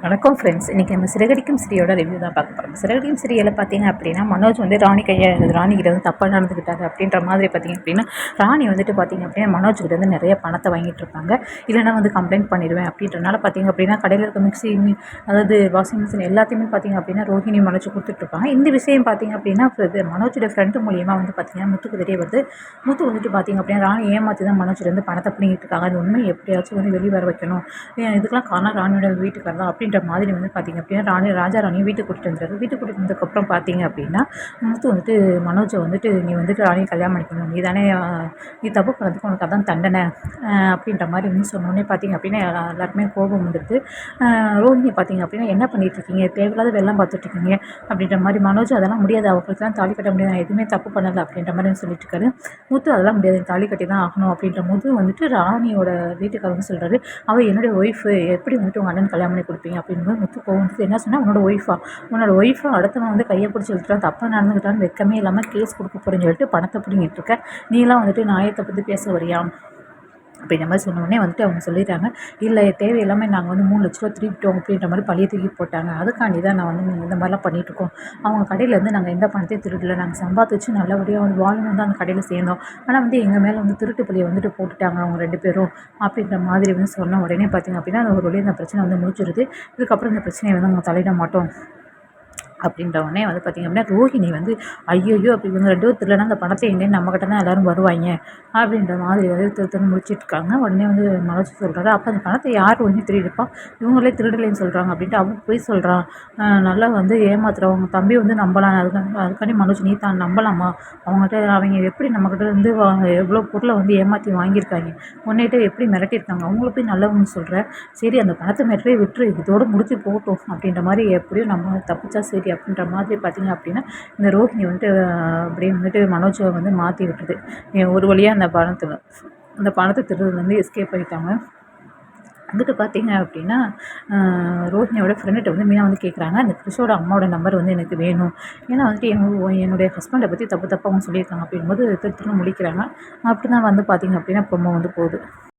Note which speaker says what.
Speaker 1: வணக்கம் ஃப்ரெண்ட்ஸ். இன்றைக்கி நம்ம சிறகடிக்கும் சிறியோட ரிவ்யூ தான் பார்க்க போகிறோம். சிறகடிக்கும் சிறியில் பார்த்தீங்க அப்படின்னா மனோஜ் வந்து ராணி ராணிகிட்ட வந்து தப்பாக நடந்துக்கிட்டாங்க அப்படின்ற மாதிரி பார்த்தீங்க அப்படின்னா ராணி வந்துட்டு பார்த்தீங்க அப்படின்னா மனோஜ்கிட்ட வந்து நிறைய பணத்தை வாங்கிட்டு இருப்பாங்க. இல்லைனா வந்து கம்ப்ளைண்ட் பண்ணிடுவேன் அப்படின்றனால பார்த்தீங்க அப்படின்னா கடையில் இருக்க மிக்ஸி அதாவது வாஷிங் மிஷின் எல்லாத்தையுமே பார்த்தீங்க அப்படின்னா ரோஹிணி மனோஜ் கொடுத்துட்ருப்பாங்க. இந்த விஷயம் பார்த்தீங்க அப்படின்னா மனோஜோட ஃப்ரெண்டு மூலியமாக வந்து பார்த்தீங்கன்னா முத்துக்கு தெரிய வருது. முத்து வந்துட்டு பார்த்தீங்க அப்படின்னா ராணி ஏமாற்றி தான் மனோஜ் வந்து பணத்தை பிடிங்கிட்டு இருக்காங்க. அது உண்மை எப்படியாச்சும் வந்து வெளியே வர வைக்கணும், இதுக்கெல்லாம் காரணம் ராணியோட வீட்டுக்காரர் தான் அப்படின்ற மாதிரி வந்து பார்த்திங்க அப்படின்னா ராஜா ராணியை வீட்டுக்கு கூட்டிகிட்டு வந்துடுறாரு. வீட்டுக்கு கூட்டிகிட்டு வந்ததுக்கப்புறம் பார்த்தீங்க அப்படின்னா முத்து வந்துட்டு மனோஜை வந்துட்டு நீ வந்துட்டு ராணியை கல்யாணம் பண்ணிக்கணும், நீ தானே நீ தப்பு பண்ணதுக்கு உனக்கு அதான் தண்டனை அப்படின்ற மாதிரி வந்து சொன்னோடனே பார்த்தீங்க அப்படின்னா எல்லாருக்குமே கோபம் வந்துடுது. ரோஹிணி பார்த்தீங்க அப்படின்னா என்ன பண்ணிகிட்ருக்கீங்க, தேவையில்லாத வெள்ளம் பார்த்துட்ருக்கீங்க அப்படின்ற மாதிரி. மனோஜ் அதெல்லாம் முடியாது, அவங்களுக்கு தான் தாலி கட்ட முடியாது, நான் எதுவுமே தப்பு பண்ணலை அப்படின்ற மாதிரி சொல்லிட்டு இருக்காரு. முத்து அதெல்லாம் முடியாது, தாலி கட்டி தான் ஆகணும் அப்படின்ற போது வந்துட்டு ராணியோட வீட்டுக்காரர் வந்து சொல்கிறாரு, அவள் என்னுடைய ஒய்ஃபு, எப்படி வந்துட்டு உங்கள் அண்ணன் கல்யாணம் பண்ணி கொடுப்பீங்க அப்படின்னு முத்து கோவம் வந்து என்ன சொன்னால், உன்னோட ஒய்ஃபா அடுத்தவன் வந்து கையை பிடிச்சி வச்சுட்டான், தப்பாக நடந்துக்கிட்டான்னு வெக்கமே இல்லாமல் கேஸ் கொடுக்க போகிறேன்னு சொல்லிட்டு பணத்தை பிடிங்கிட்டு இருக்க, நீலாம் வந்துட்டு நாயத்தை பற்றி பேச வரியா அப்படின்ற மாதிரி சொன்னோடனே வந்துட்டு அவங்க சொல்லிட்டாங்க, இல்லை தேவையில்லாமல் நாங்கள் வந்து 3 லட்ச ரூபா திருப்பிட்டோம் அப்படின்ற மாதிரி பழைய தூக்கி போட்டாங்க, அதுக்காண்டி தான் நான் வந்து இந்த மாதிரிலாம் பண்ணிகிட்ருக்கோம். அவங்க கடையிலேருந்து நாங்கள் எந்த பணத்தையும் திருடலை, நாங்கள் சம்பாதிச்சு நல்லபடியாக வந்து வாழணும் தான் அந்த கடையில் சேர்ந்தோம், ஆனால் வந்து எங்கள் மேலே வந்து திருட்டு பழியை வந்துட்டு போட்டுட்டாங்க அவங்க 2 பேரும் அப்படின்ற மாதிரி வந்து சொன்ன உடனே பார்த்திங்க அப்படின்னா ஒரு வழியாக இந்த பிரச்சனை வந்து முடிச்சிருது. இதுக்கப்புறம் இந்த பிரச்சனையை வந்து அவங்க தலையிட மாட்டோம் அப்படின்ற உடனே வந்து பார்த்திங்க அப்படின்னா ரோஹிணி வந்து ஐயோ அப்படி இவங்க 2 பேரும் திருடனா அந்த பணத்தை எங்கேன்னு நம்மக்கிட்ட தான் எல்லோரும் வருவாங்க அப்படின்ற மாதிரி வந்து திருத்தன்னு முடிச்சிட்ருக்காங்க. உடனே வந்து மனோஜ் சொல்கிறாரு, அப்போ அந்த பணத்தை யார் வந்து திருடிப்பா, இவங்களே திருடலைன்னு சொல்கிறாங்க அப்படின்ட்டு அவங்க போய் சொல்கிறான். நல்லா வந்து ஏமாத்துறவங்க தம்பி வந்து நம்பலாம், அதுக்காண்டி மனோஜ் நீ தான் நம்பலாமா, அவங்க எப்படி நம்மக்கிட்ட வந்து எவ்வளோ பொருளை வந்து ஏமாற்றி வாங்கியிருக்காங்க, உன்னிட்ட எப்படி மிரட்டியிருக்காங்க, அவங்கள போய் நல்லவங்க சொல்கிறேன், சரி அந்த பணத்தை மிரட்டவே விட்டுரு, இதோடு முடிச்சு போட்டோம் அப்படின்ற மாதிரி எப்படியும் நம்ம தப்பிச்சா சரி அப்படின்ற மாதிரி பார்த்திங்க அப்படின்னா இந்த ரோஹிணி வந்துட்டு அப்படியே வந்துட்டு மனோஜை வந்து மாற்றி விட்டுருது. ஒரு வழியாக அந்த பணத்தை திருடுலேருந்து எஸ்கேப் ஆகிட்டாங்க. வந்துட்டு பார்த்தீங்க அப்படின்னா ரோஹினியோட ஃப்ரெண்டுகிட்ட வந்து மீனா வந்து கேட்குறாங்க, அந்த கிறிஷோட அம்மாவோட நம்பர் வந்து எனக்கு வேணும், ஏன்னா வந்துட்டு என்னுடைய ஹஸ்பண்டை பற்றி தப்பு தப்பாக அவங்க சொல்லியிருக்காங்க அப்படிங்கும்போது திருத்தணும் முடிக்கிறாங்க. அப்படி தான் வந்து பார்த்திங்க அப்படின்னா ப்ரொமோ வந்து போகுது.